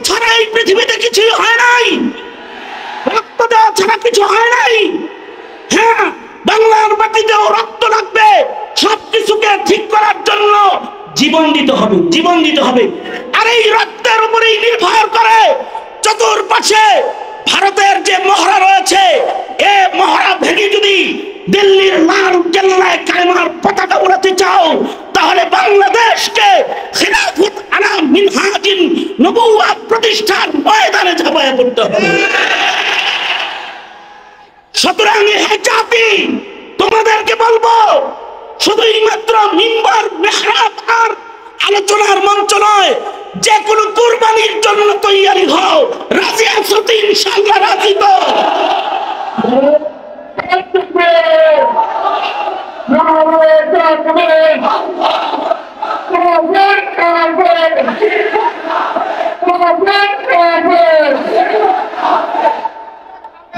ছাড়া এই পৃথিবীতে কিছুই হয় নাই, রক্ত দেওয়া ছাড়া কিছু হয় নাই। হ্যাঁ, বাংলার মাটিতেও রক্ত লাগবে, সবকিছুকে ঠিক করার জন্য জীবন দিতে হবে, জীবন দিতে হবে। আর এই রক্তের উপরেই নির্ভর করে চতুর্পাশে ভারতের যে মহড়া রয়েছে, এ মহড়া ভেঙে যদি দিল্লির লাল কেল্লায় কায়মার পতাকা উড়াতে চাও, তাহলে বাংলাদেশকে খিলাফত আলা মিনহাজিন নবুওয়াত প্রতিষ্ঠার ময়দানে ঝাঁপায় পড়তে হবে। সুতরাং হে জাতি, তোমাদেরকে বলবো, শুধুই মাত্র মিম্বার, মেহরাব আর আলোচনার মঞ্চ নয়, যে কোনো কুরবানির জন্য তৈরি হও। রাজি আছো তো? ইনশাআল্লাহ রাজি তো?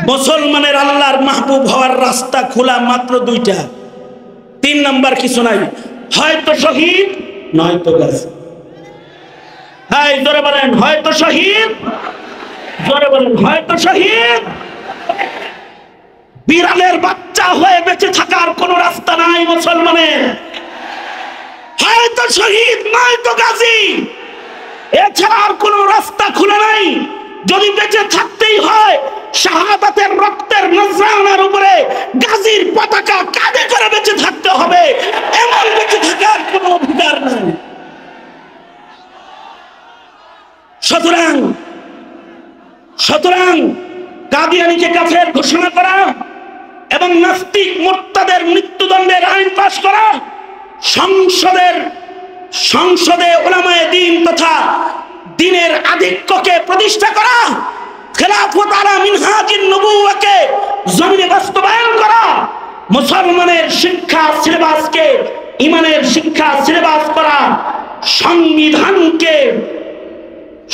মুসলমানের আল্লাহর মাহবুব হওয়ার রাস্তা খোলা মাত্র দুইটা, 3 নাম্বার কিছু নাই, হয়তো শহীদ নয়তো গাজী। হ্যাঁ, জোরে বলেন হয়তো শহীদ, জোরে বলেন হয়তো শহীদ। বিড়ালের বাচ্চা হয়ে বেঁচে থাকার কোন রাস্তা নাই মুসলমানের, হয়তো শহীদ নয়তো গাজী, এছাড়া আর কোন রাস্তা খোলা নাই। যদি বেঁচে থাকতেই হয়, শাহাদাতের রক্তের নজরানার উপরে গাজীর পতাকা কাঁধে করে বেঁচে থাকতে হবে, এমন বেঁচে থাকার কোনো অধিকার নাই। সুতরাং কাদিয়ানীকে কাফের ঘোষণা করা এবং নাস্তিক মুরতাদের মৃত্যুদণ্ডের আইন পাশ করা, সংসদে উলামায়ে দ্বীন তথা দ্বীনের আধিক্যকে প্রতিষ্ঠা করা, খেলাফত আলা মিনহাজিন নবুওয়াকে জমিনে বাস্তবায়ন করা, মুসলমানের শিক্ষা সিলেবাসকে ইমানের শিক্ষা সিলেবাস করা, সংবিধানকে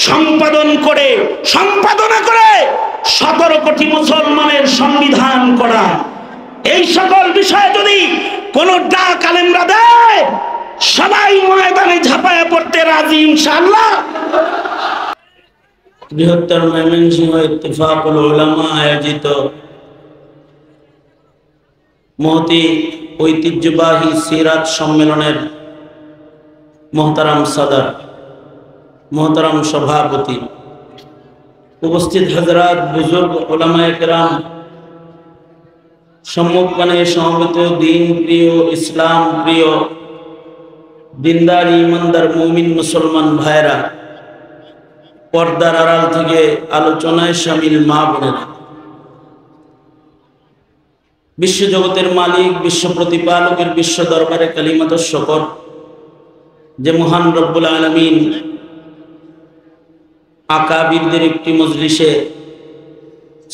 সম্পাদনা করে 17 কোটি মুসলমানের সংবিধান করা, এই সকল বিষয়ে যদি কোন ডাক আলেমরা দেয়, সবাই ময়দানে ঝাঁপায় পড়তে রাজি ইনশাআল্লাহ। বৃহত্তর ময়মনসিংহ ইত্তেফাকুল উলামা আয়োজিত মহতি ঐতিহ্যবাহী সিরাত সম্মেলনের মোহতারাম সাদর, মোহতারাম সভাপতি, উপস্থিত হযরত বুজুর্গ উলামায়ে কেরাম, সম্মুখপানে সমবেত দ্বীন প্রিয়, ইসলাম প্রিয়, দিনদার ইমানদার মুমিন মুসলমান ভাইরা, পর্দার আড়াল থেকে আলোচনায় শামিল মা বোনেরা, বিশ্বজগতের মালিক, বিশ্ব প্রতিপালকের বিশ্ব দরবারে কালিমাত শুকর যে মহান রব্বুল আলামিন আকাবিরদের একটি মজলিসে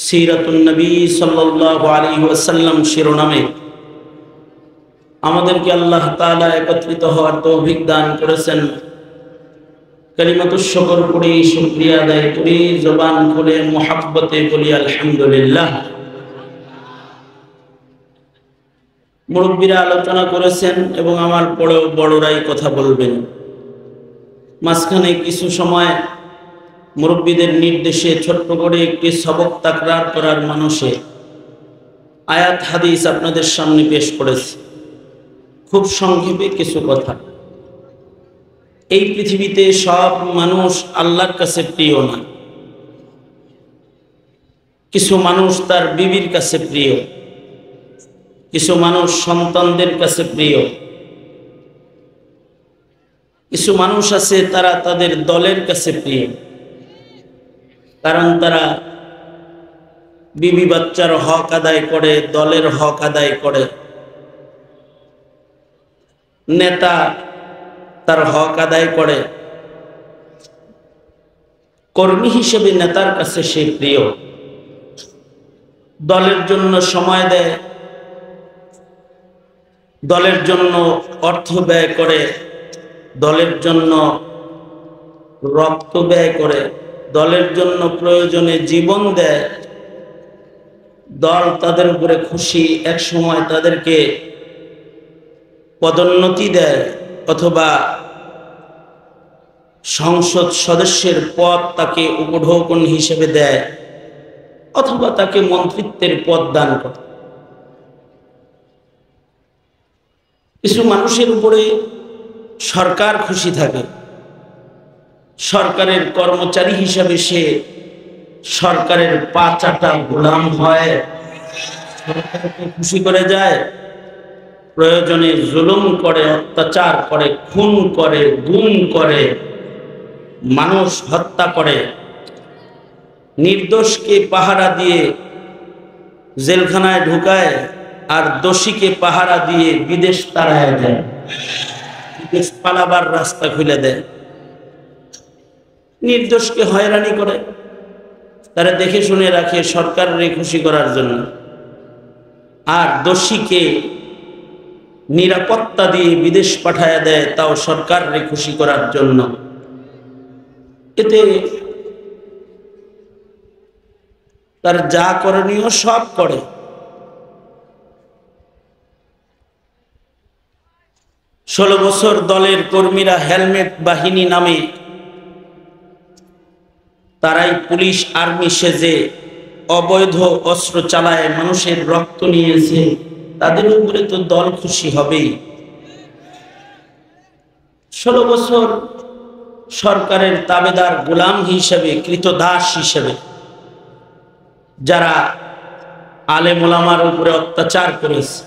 সিরাতুন নবী সাল্লাল্লাহু আলাইহি ওয়াসাল্লাম শিরোনামে আমাদেরকে আল্লাহ তাআলা একত্রিত হওয়ার তৌফিক দান করেছেন। কালিমাতুশ শুকর পড়ি, শুকরিয়া আদায় করি, জবান খুলে মুহাব্বতে বলি আলহামদুলিল্লাহ। মুরব্বীরা আলোচনা করেছেন এবং আমার পরেও বড়রাই কথা বলবেন। মাঝখানে কিছু সময় মুরব্বীদের নির্দেশে ছোট্ট করে একটি সবক তাকরার করার মানুষে আয়াত হাদিস আপনাদের সামনে পেশ করেছে। খুব সংক্ষেপে কিছু কথা। এই পৃথিবীতে সব মানুষ আল্লাহর কাছে প্রিয় না। কিছু মানুষ তার বিবির কাছে প্রিয়, কিছু মানুষ সন্তানদের কাছে প্রিয়, কিছু মানুষ আছে তারা তাদের দলের কাছে প্রিয়, কারণ তারা বিবি বাচ্চার হক আদায় করে, দলের হক আদায় করে। নেতা তার হক আদায় করে, কর্মী হিসেবে নেতার কাছে সে প্রিয়, দলের জন্য সময় দেয়, দলের জন্য অর্থ ব্যয় করে, দলের জন্য রক্ত ব্যয় করে, দলের জন্য প্রয়োজনে জীবন দেয়। দল তাদের উপরে খুশি, এক সময় তাদেরকে পদোন্নতি দেয় অথবা সংসদ সদস্যের পদ তাকে উপঢৌকন হিসেবে দেয় অথবা তাকে মন্ত্রিত্বের পদ দান করে। কিছু মানুষের উপরে সরকার খুশি থাকে, সরকারের কর্মচারী হিসাবে সে সরকারের পা চাটা গোলাম হয়, সরকারকে খুশি করে যায়, প্রয়োজনে জুলুম করে, অত্যাচার করে, খুন করে, গুম করে, মানুষ হত্যা করে, নির্দোষকে পাহারা দিয়ে জেলখানায় ঢুকায় আর দোষীকে পাহারা দিয়ে বিদেশ তাড়ায় দেয়, বিদেশ পালাবার রাস্তা খুলে দেয়, নির্দোষকে হয়রানি করে, তারা দেখে শুনে রাখে সরকারের খুশি করার জন্য, আর দোষীকে নিরাপত্তা দিয়ে বিদেশ পাঠায় দেয় তাও সরকারের খুশি করার জন্য। এতে তার যা করণীয় সব করে। ষোলো বছর দলের কর্মীরা হেলমেট বাহিনী নামে তারাই পুলিশ আর্মি সেজে অবৈধ অস্ত্র চালায় মানুষের রক্ত নিয়েছে, তাদের উপরে তো দল খুশি হবেই। 16 বছর সরকারের তাবেদার গোলাম হিসেবে, কৃতদাস হিসেবে যারা আলেম ওলামার উপরে অত্যাচার করেছে,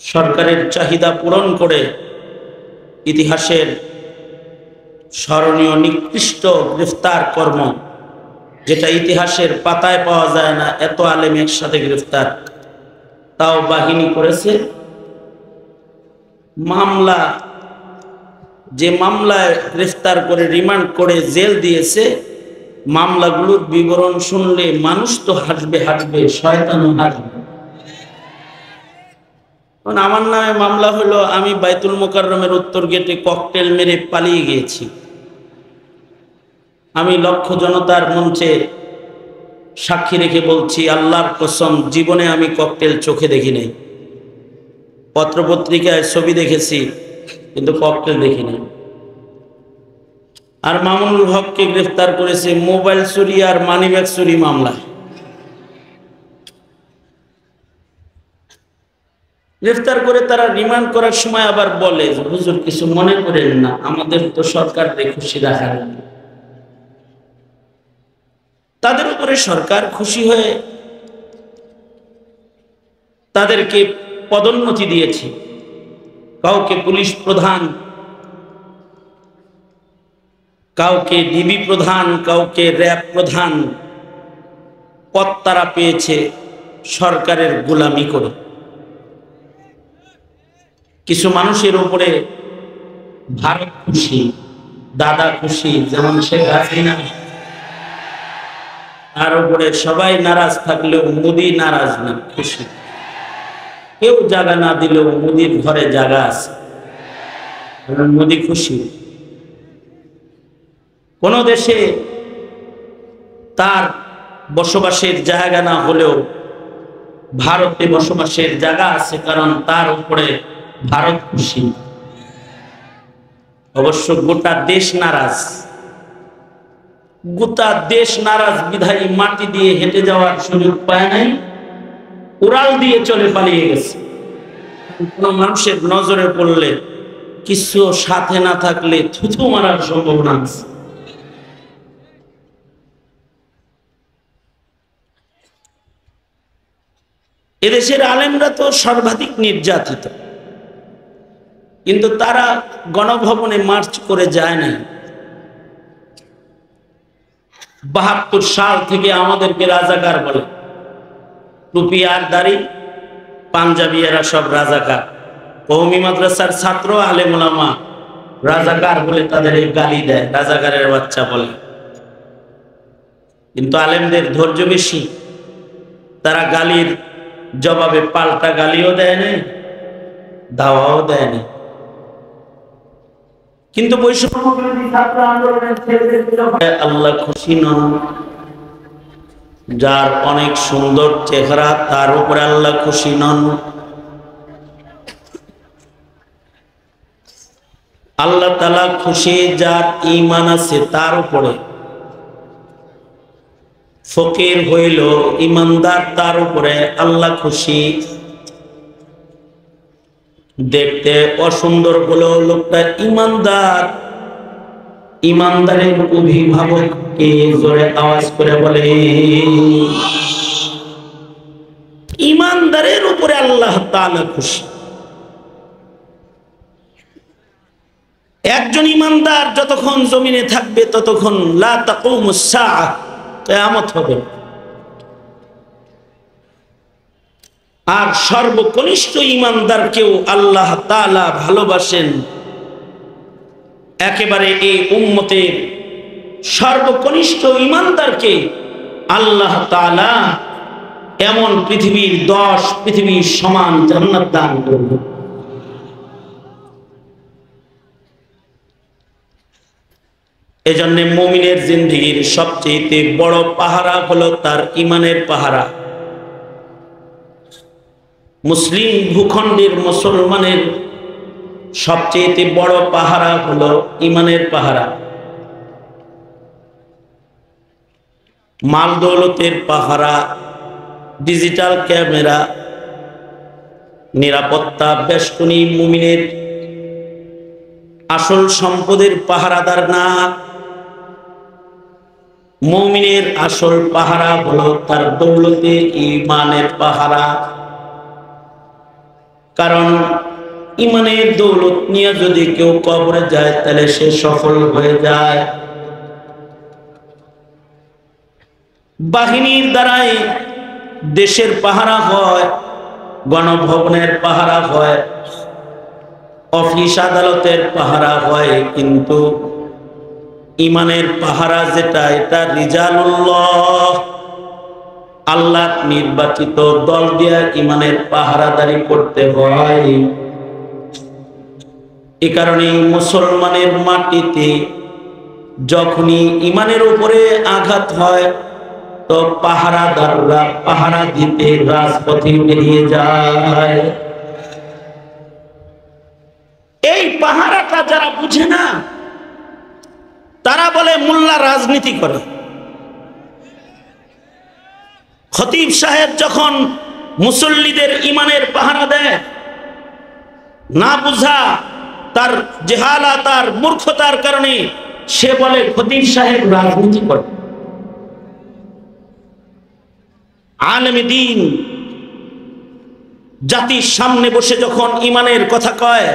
সরকারের চাহিদা পূরণ করে ইতিহাসের স্মরণীয় নিকৃষ্ট গ্রেফতার কর্ম, যেটা ইতিহাসের পাতায় পাওয়া যায় না, এত আলেম একসাথে গ্রেফতার, তাও বাহিনী করেছে। মামলা, যে মামলায় গ্রেফতার করে রিমান্ড করে জেল দিয়েছে, মামলাগুলোর বিবরণ শুনলে মানুষ তো হাসবে হাসবে, শয়তানও হাসবে। আমার নামে মামলা হলো আমি বাইতুল মোকাররমের উত্তর গেটে ককটেল মেরে পালিয়ে গিয়েছি। আমি লক্ষ জনতার মঞ্চে সাক্ষী রেখে বলছি, আল্লাহর কসম, জীবনে আমি ককটেল চোখে দেখি নাই। পত্রপত্রিকায় ছবি দেখেছি কিন্তু ককটেল দেখি নাই। আর মামুনুল হককে গ্রেফতার করেছে মোবাইল চুরি আর মানিব্যাগ চুরি মামলায়। গ্রেফতার করে তারা রিমান্ড করার সময় আবার বলে, হুজুর কিছু মনে করেন না, আমাদের তো সরকারকে খুশি রাখার। তাদের উপরে সরকার খুশি হয়ে তাদেরকে পদোন্নতি দিয়েছে। কাউকে পুলিশ প্রধান, কাউকে ডিবি প্রধান, কাউকে র্যাব প্রধান পদ তারা পেয়েছে সরকারের গোলামি করে। কিছু মানুষের উপরে ভারত খুশি, দাদা খুশি, যেমন শেখ হাসিনা। তার উপরে সবাই নারাজ থাকলেও মোদি নারাজ না, খুশি। কেউ জায়গা না দিলেও মোদির ঘরে জায়গা আছে, মোদি খুশি। কোন দেশে তার বসবাসের জায়গা না হলেও ভারতে বসবাসের জায়গা আছে, কারণ তার উপরে ভারত খুশি। অবশ্য গোটা দেশ নারাজ, গোটা দেশ নারাজ বিধায়ী মাটি দিয়ে হেঁটে যাওয়ার সুযোগ পায় নাই, উড়াল দিয়ে চলে পালিয়ে গেছে। কোন মানুষের নজরে পড়লে, কিছু সাথে না থাকলে থুথু মারার সম্ভাবনা আছে। এদেশের আলেমরা তো সর্বাধিক নির্যাতিত, কিন্তু তারা গণভবনে মার্চ করে যায় নাই। 72 সাল থেকে আমাদেরকে রাজাকার বলে, টুপি আর দাড়ি, পাঞ্জাবি, এরা সব রাজাকার। কওমি মাদ্রাসার ছাত্র আলেম ওলামা রাজাকার বলে তাদের গালি দেয়, রাজাকারের বাচ্চা বলে। কিন্তু আলেমদের ধৈর্য বেশি, তারা গালির জবাবে পাল্টা গালিও দেয় না, দাওয়াও দেয় না। কিন্তু আল্লাহ খুশি নন। যার অনেক সুন্দর চেহারা তার উপরে আল্লাহ খুশি নন। আল্লাহ তাআলা খুশি, যার ঈমান আছে তার উপরে। ফকির হইল ঈমানদার, তার উপরে আল্লাহ খুশি। দেখতে অসুন্দর হলো লোকটা ঈমানদার, ঈমানদারের অভিভাবককে জোরে আওয়াজ করে বলে ঈমানদারের উপরে আল্লাহ তাআলা খুশি। একজন ঈমানদার যতক্ষণ জমিনে থাকবে ততক্ষণ লা তাকুমুস সাআহ, কিয়ামত হবে। আর সর্বকনিষ্ঠ ঈমানদারকেও আল্লাহ তাআলা ভালোবাসেন। একেবারে এই উম্মতের সর্বকনিষ্ঠ ঈমানদারকে আল্লাহ তাআলা এমন পৃথিবীর 10 পৃথিবীর সমান জান্নাত দান করবেন। এজন্য মুমিনের জিন্দেগীর সবচেয়ে বড় পাহারা হলো তার ঈমানের পাহারা। মুসলিম ভূখণ্ডের মুসলমানের সবচেয়ে বড় পাহারা হলো ঈমানের পাহারা। মাল দৌলতের পাহারা, ডিজিটাল ক্যামেরা, নিরাপত্তা বেষ্টনী মুমিনের আসল সম্পদের পাহারাদার না। মুমিনের আসল পাহারা হলো তার দৌলতে ঈমানের পাহারা। কারণ ঈমানের দৌলত নিয়ে যদি কেউ কবরে যায় তাহলে সে সফল হয়ে যায়। বাহিনীর দ্বারাই দেশের পাহারা হয়, গণভবনের পাহারা হয়, অফিস আদালতের পাহারা হয়, কিন্তু ঈমানের পাহারা যেটা, এটা রিজালুল্লাহ, আল্লাহ নির্বাচিত দল দিয়ে ঈমানের পাহারাদারি করতে হয়। এ কারণে মুসলমানের মাটিতে যখনই ঈমানের উপরে আঘাত হয় তো পাহারাদাররা পাহারা দিতে রাজপথে বেরিয়ে যায়। এই পাহারাটা যারা বুঝে না তারা বলে মোল্লা রাজনীতি করে। খতিব সাহেব যখন মুসল্লিদের ঈমানের পাহারা দেয়, না বুঝা তার জেহালাত আর মূর্খতার কারণে সে বলে খতিব সাহেব রাজনীতি করে। আলেমে দ্বীন জাতির সামনে বসে যখন ঈমানের কথা কয়,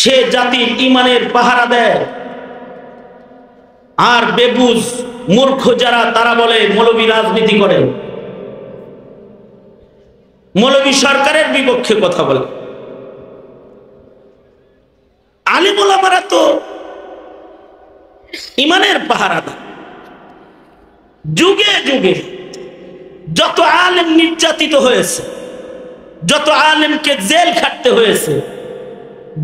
সে জাতির ঈমানের পাহারা দেয়। আর বেবুজ মূর্খ যারা, তারা বলে মৌলবী রাজনীতি করে, মৌলবী সরকারের বিপক্ষে কথা বলে। আলেম ওলামারা তো ঈমানের পাহারা দেয়। যুগে যুগে যত আলেম নির্যাতিত হয়েছে, যত আলেমকে জেল খাটতে হয়েছে,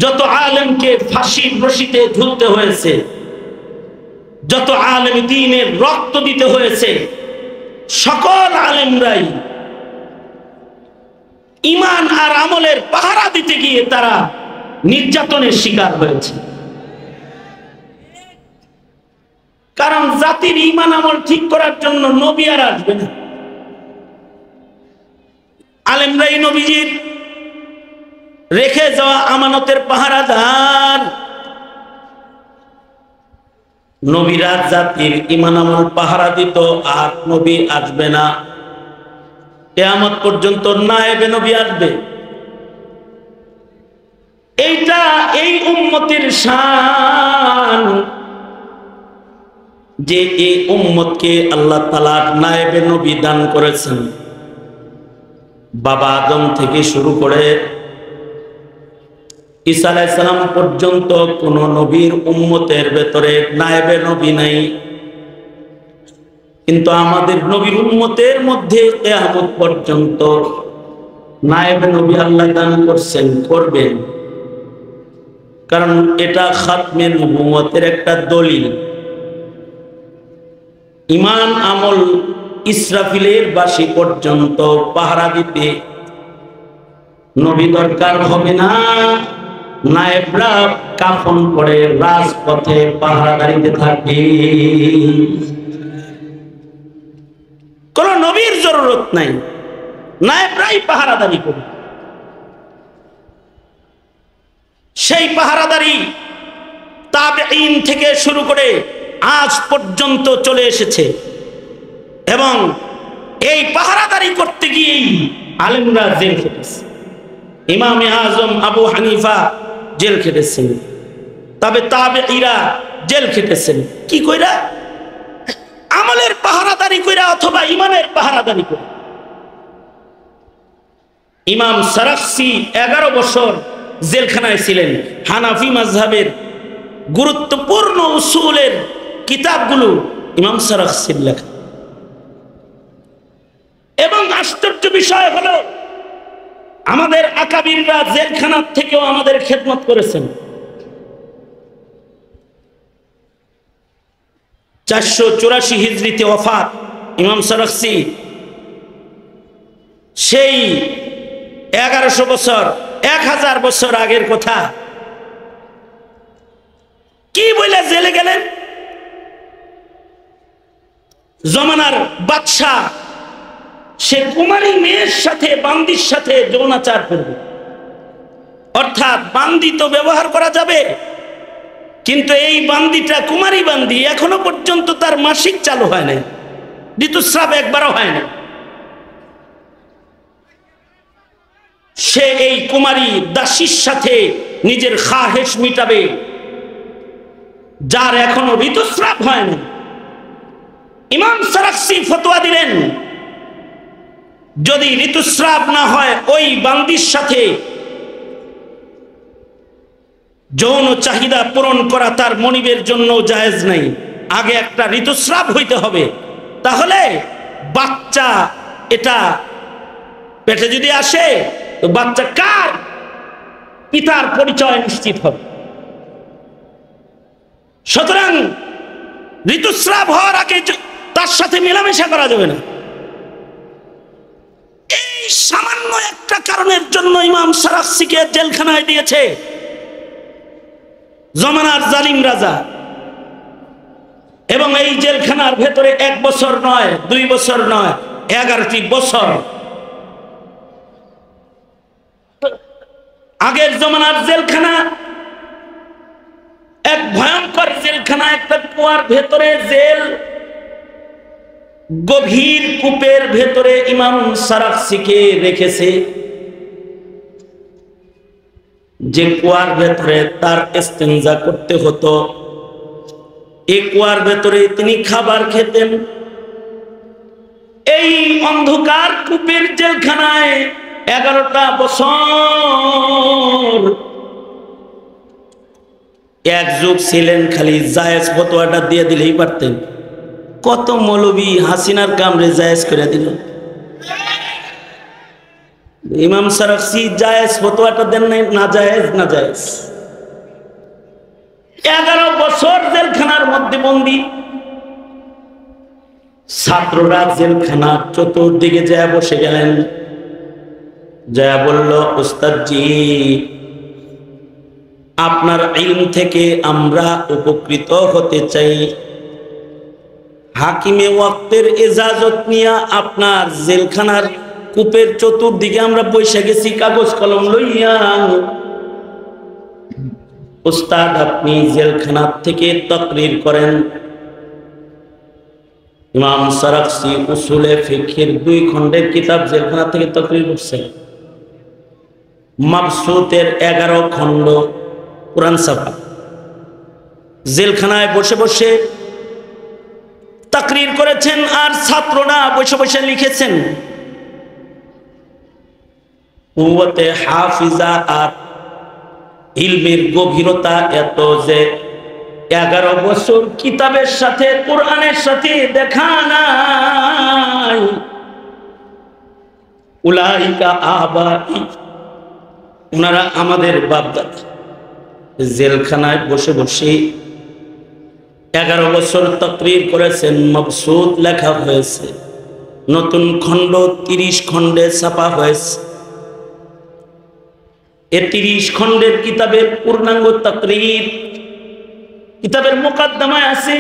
যত আলেমকে ফাঁসির রশিতে ঝুলতে হয়েছে, যত আলেম দ্বীনের রক্ত দিতে হয়েছে, সকল আলেমরাই ঈমান আর আমলের পাহারা দিতে গিয়ে তারা নির্যাতনের শিকার হয়েছে। কারণ জাতির ঈমান আমল ঠিক করার জন্য নবী আর আসবে না, আলেমরাই নবীজির রেখে যাওয়া আমানতের পাহারাদার। নবীরা জাতির ঈমান আমল পাহারা দিত, আর নবী আসবে না। কিয়ামত পর্যন্ত নায়েবে নবী আসবে। এইটা এই উম্মতের শান যে এই উম্মতকে আল্লাহ তাআলা নায়েবে নবী দান করেছেন। বাবা আদম থেকে শুরু করে ঈসা আলাইহিস সালাম পর্যন্ত কোন নবীর উম্মতের ভেতরে নায়েবে নবী নাই। কিন্তু আমাদের নবীর উম্মতের মধ্যে কিয়ামত পর্যন্ত নায়েবে নবী আল্লাহ দান করছেন, করবেন। কারণ এটা খাতমে নবুয়তের একটা দলিল। ঈমান আমল ইসরাফিলের বাঁশি পর্যন্ত পাহারা দিতে নবী দরকার হবে না। নায়েবরা কাফন করে রাজপথে পাহারাদারিতে থাকে। কোন নবীর জরুরত নাই, নায়েবরাই পাহারাদারি করে। সেই পাহারাদারি তাবেঈন থেকে শুরু করে আজ পর্যন্ত চলে এসেছে এবং এই পাহারাদারি করতে গিয়েই আলেমরা জেল খেটেছে। ইমামে আজম আবু হানিফা জেল খেটেছেন, তবে তাবেঈরা জেল খেটেছেন। কি কইরা? আমলের পাহারাদারি কইরা অথবা ইমানের পাহারাদারি কইরা। ইমাম সারাখসি 11 বছর জেলখানায় ছিলেন। হানাফি মাযহাবের গুরুত্বপূর্ণ উসুলের কিতাবগুলো ইমাম সারাখসির লেখা। এবং আশ্চর্য বিষয় হলো আমাদের আকাবিররা জেলখানার থেকেও আমাদের খেদমত করেছেন। 484 হিজরিতে ওফাত ইমাম সারাখসি। সেই 1100 বছর 1000 বছর আগের কথা। কি বলে জেলে গেলেন? জমানার বাদশা সে কুমারী মেয়ের সাথে বান্দির সাথে যৌনাচার করবে, অর্থাৎ বান্দি তো ব্যবহার করা যাবে, কিন্তু এই বান্দিটা কুমারী বান্দি, এখনো পর্যন্ত তার মাসিক চালু হয় নাই, ঋতুস্রাব একবারও হয় না। সে এই কুমারী দাসীর সাথে নিজের খাহেশ মিটাবে, যার এখনো ঋতুস্রাব হয় না। ইমাম সারাখসি ফতোয়া দিলেন, যদি ঋতুস্রাব না হয় ওই বান্দির সাথে যৌন চাহিদা পূরণ করা তার মনিবের জন্য জায়েজ নাই, আগে একটা ঋতুস্রাব হইতে হবে। তাহলে বাচ্চা এটা পেটে যদি আসে তো বাচ্চা কার, পিতার পরিচয় নিশ্চিত হবে। সুতরাং ঋতুস্রাব হওয়ার আগে তার সাথে মেলামেশা করা যাবে না। এই সামান্য একটা কারণের জন্য ইমাম সারাখসিকে জেলখানায় দিয়েছে জমানার জালিম রাজা। এবং এই জেলখানার ভেতরে 1 বছর নয়, 2 বছর নয়, 11টি বছর। আগের জমানার জেলখানা এক ভয়ঙ্কর জেলখানা, একটা কুয়ার ভেতরে জেল, গভীর কূপের ভেতরে ইমাম সারাখসিকে রেখেছে। যে কুয়ার ভেতরে তার ইস্তেঞ্জা করতে হতো, এই কুয়ার ভেতরে তিনি খাবার খেতেন। এই অন্ধকার কূপের জেলখানায় 11টা বছর এক যুগ ছিলেন। খালি জায়েজ ফতোয়াটা দিয়ে দিলেই পারতেন। কত মৌলবী হাসিনার কামড়ে জায়েজ করে দিল। ইমাম সারাখসি জায়েজ ফতোয়াটা দেন নাই, না জায়েজ না জায়েজ। 11 বছর জেলখানার মধ্যে বন্দী। ছাত্ররা জেলখানার চতুর্দিকে যায় বসে গেলেন, যা বলল, উস্তাদজি আপনার ইলম থেকে আমরা উপকৃত হতে চাই। হাকিমে ওয়াক্তের ইজাজত নিয়ে আপনার জেলখানার কূপের চতুর্দিকে আমরা বসে গেছি কাগজ কলম লইয়া। উস্তাদ আপনি জেলখানার থেকে তাকরীর করেন। ইমাম সারাখসি উসুলে ফিকহের 2 খণ্ডের কিতাব জেলখানা থেকে তাকরীর করছেন। মাবসুতের 11 খণ্ড কুরআন ছাপা। জেলখানায় বসে বসে তাকরীর করেছেন, আর ছাত্ররা বসে বসে লিখেছেন। কুওয়াতে হাফিজা আর ইলমের গভীরতা এত যে 11 বছর কিতাবের সাথে কোরআনের সাথে দেখা নাই। উলাইকা আবাই, ওনারা আমাদের বাপদাদা। জেলখানায় বসে বসে 11 বছর তাকরীর করেছেন। মাবসুত লেখা হয়েছে, নতুন খণ্ড 30 খণ্ডে ছাপা হয়েছে। এ 30 খণ্ডের কিতাবের পূর্ণাঙ্গ তাকরীর কিতাবের মুকদ্দমায় আছে।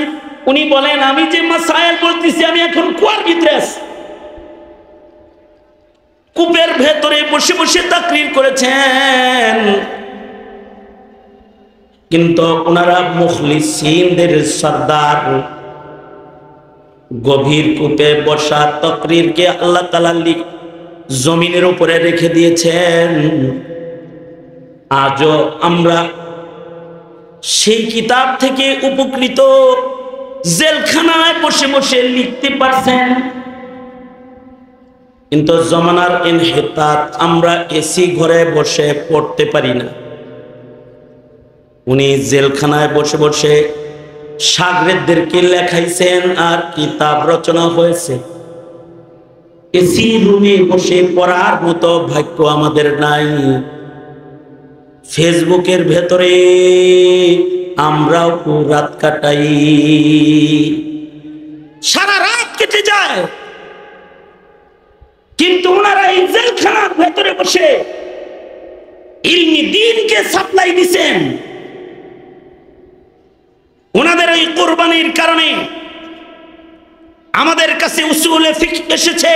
উনি বলেন আমি যে মাসায়েল বলতেছি আমি এখন কুয়ার ভিতরে আছি, কূপের ভেতরে বসে বসে তাকরীর করেছেন, কিন্তু ওনারা মুখলিসিনদের সরদার। গভীর কূপে বসা তাকরীরকে আল্লাহ তাআলা জমিনের উপরে রেখে দিয়েছেন। আজও আমরা সেই কিতাব থেকে উপকৃত, জেলখানায় বসে বসে লিখতে পারছেন, কিন্তু জমানার ইনহিতাত আমরা এসি ঘরে বসে পড়তে পারি না। উনি জেলখানায় বসে বসে শাগরেদদেরকে লেখাইছেন আর কিতাব রচনা হয়েছে। এসি রুমে বসে পড়ার মতো ভাগ্য আমাদের নাই। ফেসবুকের ভেতরে আমরাও রাত কাটাই, সারা রাত কেটে যায়, কিন্তু ওনারা এই জেলখানার ভেতরে বসে ইলমি দ্বীনকে সাপ্লাই দিছেন। ওনাদের এই কুরবানির কারণে আমাদের কাছে উসুলে ফিকহ এসেছে,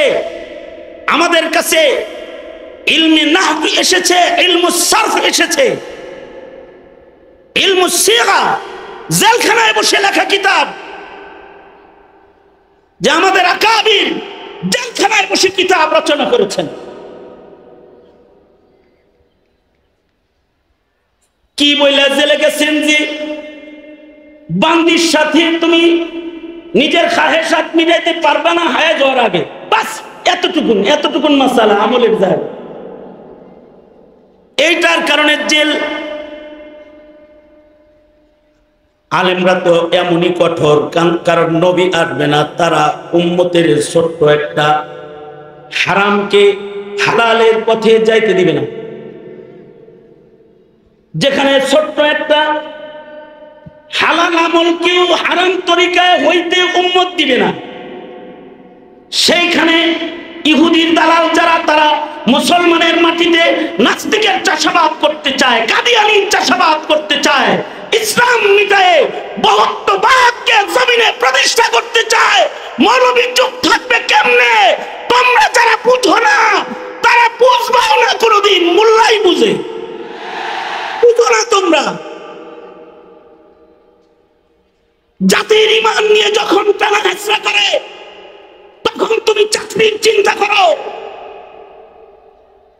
আমাদের কাছে ইলমে নাহব এসেছে, ইলমুস সারফ এসেছে, ইলমুস সিগা জেলখানায় বসে লেখা কিতাব, যে আমাদের আকাবির জেলখানায় বসে কিতাব রচনা করেছেন। কি বইলা জেলে গেছেন যে বান্দির সাথে তুমি নিজের খাহেসাত মিটাইতে পারবে না হায়া যাওয়ার আগে, বাস এতটুকুন মাসালা আমলের যায়। এইটার কারণে জেল। আলেমরা তো এমনই কঠোর, কারণ নবী আসবে না, তারা উম্মতের ছোট্ট একটা হারামকে হালালের পথে যাইতে দিবে না। যেখানে ছোট্ট একটা হালাল আমলকেও হারাম তরিকায় হইতে উম্মত দিবে না, সেইখানে ইহুদির দালাল যারা, তারা মুসলমানের মাটিতে নাস্তিকের চাষাবাদ করতে চায়, কাদিয়ানির চাষাবাদ করতে চায়, ইসলাম মিটায়ে বহুত্ববাদকে জমিনে প্রতিষ্ঠা করতে চায়। মৌলবী চুপ থাকবে কেমনে? তোমরা যারা বুঝো না তারা বুঝবাও না কোনোদিন, মোল্লাই বুঝে, বুঝো না তোমরা। জাতির ঈমান নিয়ে যখন টানা হেঁচড়া করে তখন তুমি চাকরির চিন্তা করো,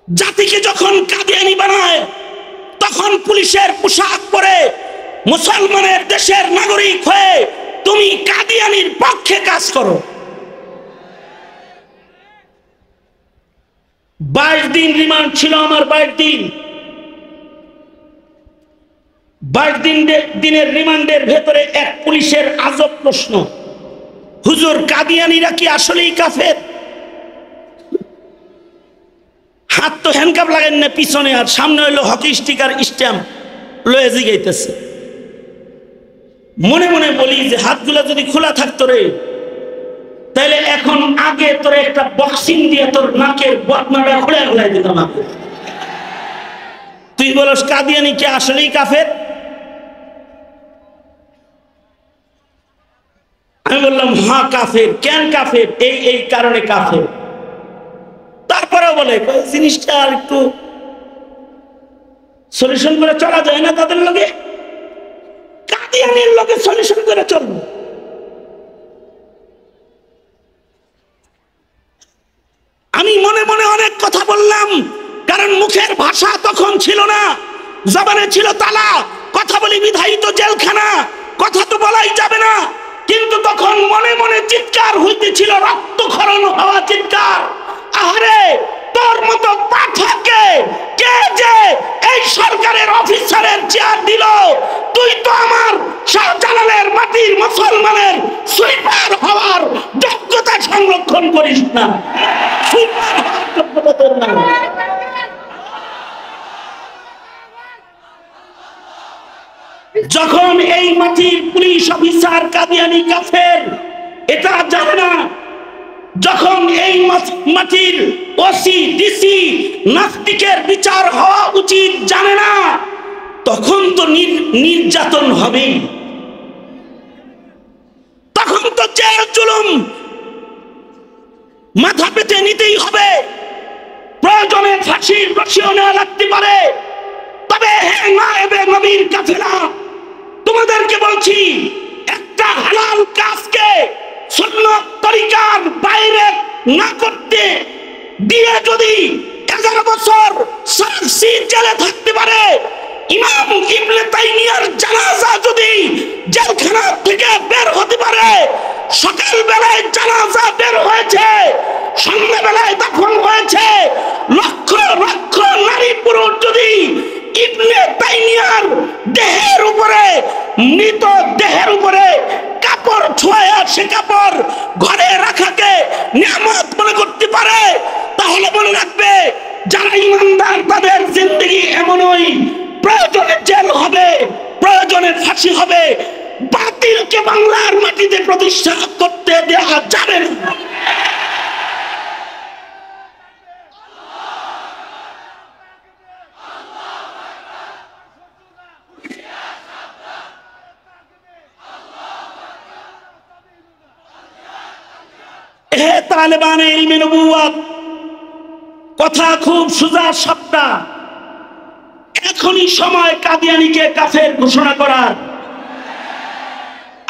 জাতিকে যখন কাদিয়ানি বানায় তখন পুলিশের পোশাক পরে মুসলমানের দেশের নাগরিক হয়ে তুমি কাদিয়ানির পক্ষে কাজ করো। 22 দিন রিমান্ড ছিল আমার, 22 দিনের রিমান্ডের ভেতরে এক পুলিশের আজব প্রশ্ন, হুজুর কাদিয়ানিরা কি আসলেই কাফের? হাত তো হ্যান্ডকাপ লাগান না পিছনে, আর সামনে হইলো হকি স্টিকার স্ট্যাম্প লয়ে জিগাইতেছে। মনে মনে বলি যে হাতগুলো যদি খোলা থাকতো রে, তাহলে এখন আগে তোর একটা বক্সিং দিয়ে তোর নাকের বদনাটা খুলে দিতাম। তুই বলস কাদিয়ানি কি আসলেই কাফের? আমি বললাম হ্যাঁ কাফের। কেন কাফের? এই কারণে কাফের। তারপরে বলে জিনিসটা আর একটু সলিউশন করে চলা যায় না তাদের লগে, কাদিয়ানির লগে সলিউশন করে চলবো। আমি মনে মনে অনেক কথা বললাম, কারণ মুখের ভাষা তখন ছিল না, জবানে ছিল তালা, কথা বলি বিধায়িত জেলখানা, কথা তো বলাই যাবে না। কিন্তু তখন মনে মনে চিৎকার হইতেছিল, রক্তক্ষরণ হওয়া চিৎকার, আহারে তোর মতো পাঠাকে কে যে এই সরকারের অফিসারের চেয়ার দিল? তুই তো আমার শাহজালালের মাটির মুসলমানের সুইপার হওয়ার যোগ্যতা সংরক্ষণ করিস না, সুইপার হওয়ার যোগ্যতা তোর না। যখন এই মাটির পুলিশ অফিসার কাদিয়ানি কাফের এটা জানে না, যখন এই মাটির ওসি ডিসি নাস্তিকের বিচার হওয়া উচিত জানে না, তখন তো নির্যাতন হবেই, তখন তো জেল জুলুম মাথা পেতে নিতেই হবে, প্রয়োজনে ফাঁসির রশিও নেওয়া লাগতে পারে। তবে হে নায়েবে নবীর কাফেলা, তোমাদেরকে বলছি, একটা হালাল কাজকে সুন্নাত তরিকার বাইরে না করতে দিয়ে যদি 11 বছর শাস্তি জেলে থাকতে পারে, ইমাম ইবনে তাইমিয়ার জানাজা যদি জেলখানা থেকে বের হতে পারে, সকাল বেলায় জানাজা বের হয়েছে, সন্ধ্যা বেলায় দাফন হয়েছে, লক্ষ লক্ষ নারী পুরুষ যদি ইবনে তাইমিয়ার দেহের উপরে, মৃত দেহের উপরে কাপড় ছোঁয়া, সে কাপড় ঘরে রাখাকে নিয়ামত মনে করতে পারে, তাহলে মনে রাখবে যারা ইমানদার তাদের জিন্দেগি এমনই, প্রয়োজনে জেল হবে, প্রয়োজনে ফাঁসি হবে, বাতিলকে বাংলার মাটিতে প্রতিষ্ঠা করতে দেওয়া যাবে না। হে তালেবানে ইলমে নবুওয়াত, কথা খুব সোজা সাপটা, এখনই সময় কাদিয়ানীকে কাফের ঘোষণা করার।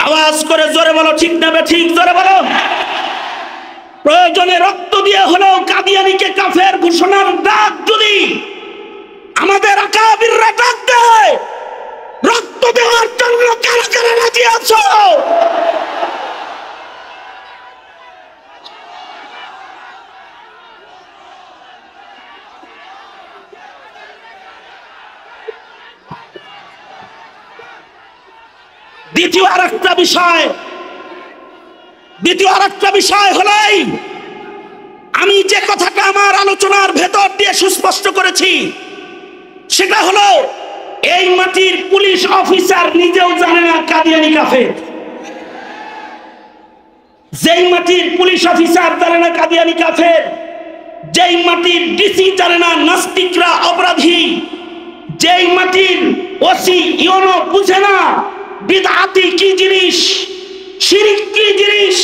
আওয়াজ করে জোরে বলো, ঠিক না ঠিক? জোরে বলো। প্রয়োজনে রক্ত দিয়ে হলেও কাদিয়ানীকে কাফের ঘোষণার ডাক যদি আমাদের আকাবিররা ডাক দেয়, রক্ত দেওয়ার জন্য কারা কারা রাজি আছো? দ্বিতীয় আরেকটা বিষয় হলেই, আমি যে কথাটা আমার আলোচনার ভেতর দিয়ে সুস্পষ্ট করেছি, সেটা হলো এই মাটির পুলিশ অফিসার নিজেও জানে না কাদিয়ানী কাফের। যেই মাটির পুলিশ অফিসার জানে না কাদিয়ানী কাফের, যেই মাটির ডিসি জানে না নাস্তিকরা অপরাধী, যেই মাটির ওসি ইউনো বুঝে না বিদআতি কি জিনিস, শিরক কি জিনিস,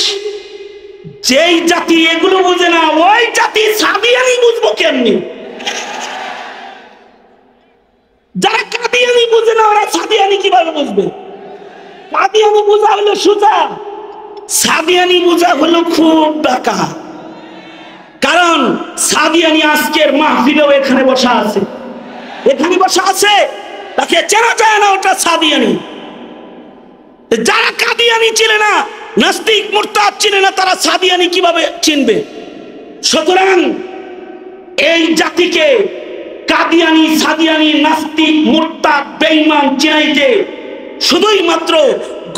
যেই জাতি এগুলো বুঝে না, ওই জাতি সাদিয়ানি বুঝবো কেমনি? যারা কাদিয়ানি বুঝে না ওরা সাদিয়ানি কিভাবে বুঝবে? কাদিয়ানি বোঝা হলো সোজা, সাদিয়ানি বোঝা হলো খুব ডাকা। কারণ সাদিয়ানি আজকের মাহফিলেও এখানে বসা আছে, তাকে চেনা যায় না, ওটা সাদিয়ানি। যারা কাদিয়ানি চিনে না, নাস্তিক মুরতাদ চিনে না, তারা সাদিয়ানি কিভাবে চিনবে? সুতরাং এই জাতিকে কাদিয়ানি, সাদিয়ানি, নাস্তিক, মুরতাদ, বেঈমান চিনাইতে শুধুই মাত্র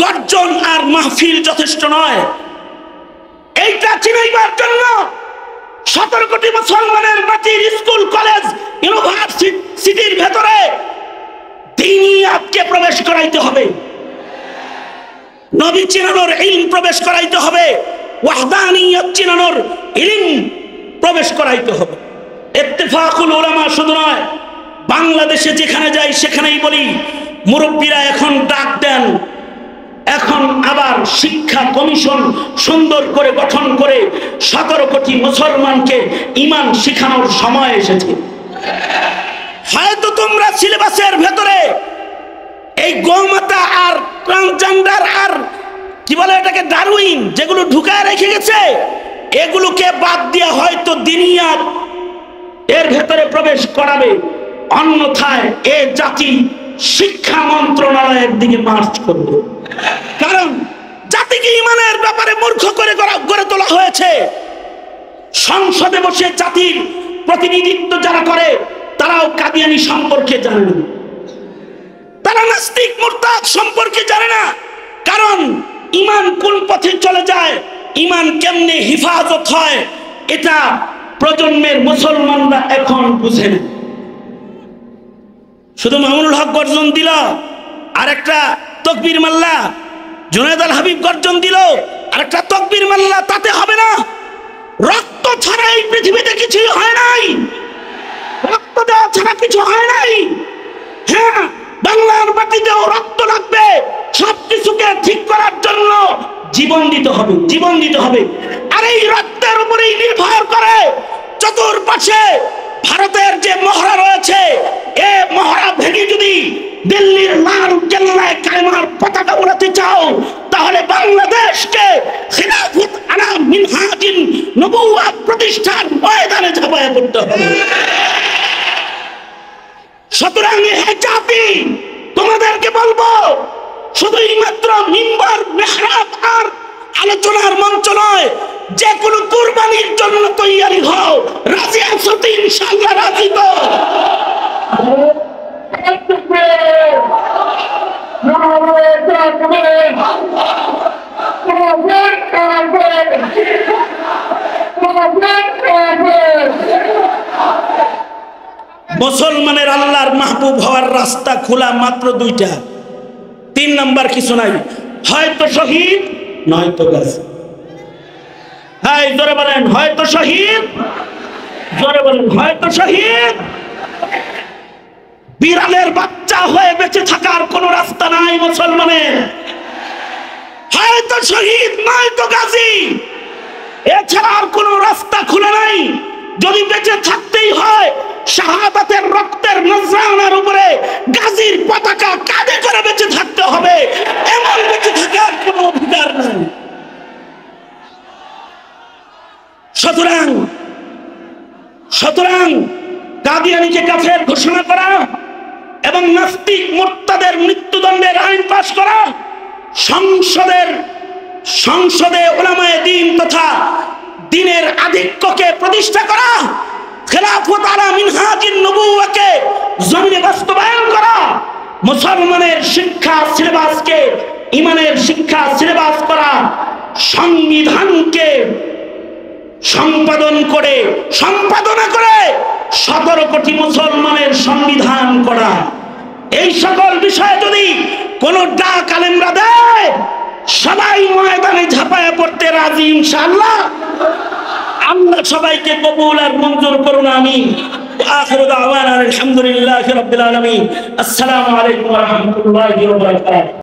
গর্জন আর মাহফিল যথেষ্ট নয়। এইটা চিনাইবার জন্য 17 কোটি মুসলমানের মাটির স্কুল, কলেজ, ইউনিভার্সিটির ভেতরে দ্বীনিয়াতকে প্রবেশ করাইতে হবে, নবী চিনানোর ইলম প্রবেশ করাইতে হবে, ওয়াহদানিয়ত চিনানোর ইলম প্রবেশ করাইতে হবে। ইত্তেফাকুল উলামা শুধু নয়, বাংলাদেশে যেখানে যাই সেখানেই বলি, মুরব্বীরা এখন ডাক দেন, এখন আবার শিক্ষা কমিশন সুন্দর করে গঠন করে 17 কোটি মুসলমানকে ঈমান শিখানোর সময় এসেছে। হয়তো তোমরা সিলেবাসের ভেতরে এই গোমাতা আর ট্রান্সজেন্ডার আর কি বলে এটাকে ডারউইন, যেগুলো ঢুকায় রেখে গেছে, এগুলোকে বাদ দিয়ে হয়তো দ্বীনিয়াত এর ভেতরে প্রবেশ করাবে, অন্যথায় এ জাতি শিক্ষা মন্ত্রণালয়ের দিকে মার্চ করবে। কারণ জাতিকে ঈমানের ব্যাপারে মূর্খ করে গড়ে তোলা হয়েছে। সংসদে বসে জাতির প্রতিনিধিত্ব যারা করে তারাও কাদিয়ানি সম্পর্কে জানে না, তারা নাস্তিক মুরতাদ সম্পর্কে জানে না। কারণ ঈমান কোন পথে চলে যায়, ঈমান কেমনে হিফাজত হয়, এটা প্রজন্মের মুসলমানরা এখন বুঝে না। শুধু মামুনুল হক গর্জন দিল, আর একটা তকবীর মাল্লা, জুনায়েদ আল হাবিব গর্জন দিল, আর একটা তকবীর মাল্লা, তাতে হবে না। রক্ত ছাড়া এই পৃথিবীতে কিছুই হয় নাই, রক্ত দেওয়া ছাড়া কিছু হয় নাই। হ্যাঁ, বাংলার মাটিতেও রক্ত লাগবে, সবকিছুকে ঠিক করার জন্য জীবন দিতে হবে, জীবন দিতে হবে। আর এই রক্তের উপরেই নির্ভর করে চতুর্পাশে ভারতের যে মহড়া রয়েছে, এ মহড়া ভেঙে যদি দিল্লির লাল কেল্লায় কায়মার পতাকা উড়াতে চাও, তাহলে বাংলাদেশকে খিলাফত আলা মিনহাজিন নবুওয়াত প্রতিষ্ঠার ময়দানে ঝাঁপায় পড়তে হবে। সুতরাং হে জাতি, তোমাদেরকে বলবো, শুধুই মাত্র মিম্বার মেহরাব আর আলোচনার মঞ্চ নয়, যে কোনো কুরবানির জন্য তৈরি হও। রাজি আছো তো? ইনশাআল্লাহ রাজি তো? মুসলমানের আল্লাহর মাহবুব হওয়ার রাস্তা খোলা মাত্র দুইটা, 3 নাম্বার কিছু নাই, হয়তো শহীদ নয়তো গাজী। হ্যাঁ, জোরে বলেন হয়তো শহীদ, জোরে বলেন হয়তো শহীদ। বিড়ালের বাচ্চা হয়ে বেঁচে থাকার কোন রাস্তা নাই মুসলমানের, হয়তো শহীদ নয়তো গাজী, এছাড়া আর কোন রাস্তা খুলে নাই। যদি বেঁচে থাকতেই হয়, শাহাদাতের রক্তের নজরানার উপরে গাজীর পতাকা কাঁধে করে বেঁচে থাকতে হবে, এমন বেঁচে থাকার কোনো অধিকার নাই। সুতরাং কাদিয়ানীকে কাফের ঘোষণা করা এবং নাস্তিক মুরতাদের মৃত্যুদণ্ডের আইন পাশ করা, সংসদে উলামায়ে দ্বীন তথা দ্বীনের আধিক্যকে প্রতিষ্ঠা করা, খেলাফত আলা মিনহাজিন নবুওয়াকে জমিনে বাস্তবায়ন করা, মুসলমানের শিক্ষা সিলেবাসকে ইমানের শিক্ষা সিলেবাস করা, সংবিধানকে সম্পাদনা করে 17 কোটি মুসলমানের সংবিধান করা। এই সকল বিষয়ে যদি কোন ডাক আলেমরা দেয়, সবাই ময়দানে ঝাঁপায় পড়তে রাজি ইনশাআল্লাহ। আল্লাহ সবাইকে কবুল আর মঞ্জুর করুন, আমিন। আখিরু দাওয়ানা আলহামদুলিল্লাহি রাব্বিল আলামিন। আসসালামু আলাইকুম ওয়া রাহমাতুল্লাহি ওয়া বারাকাতুহু।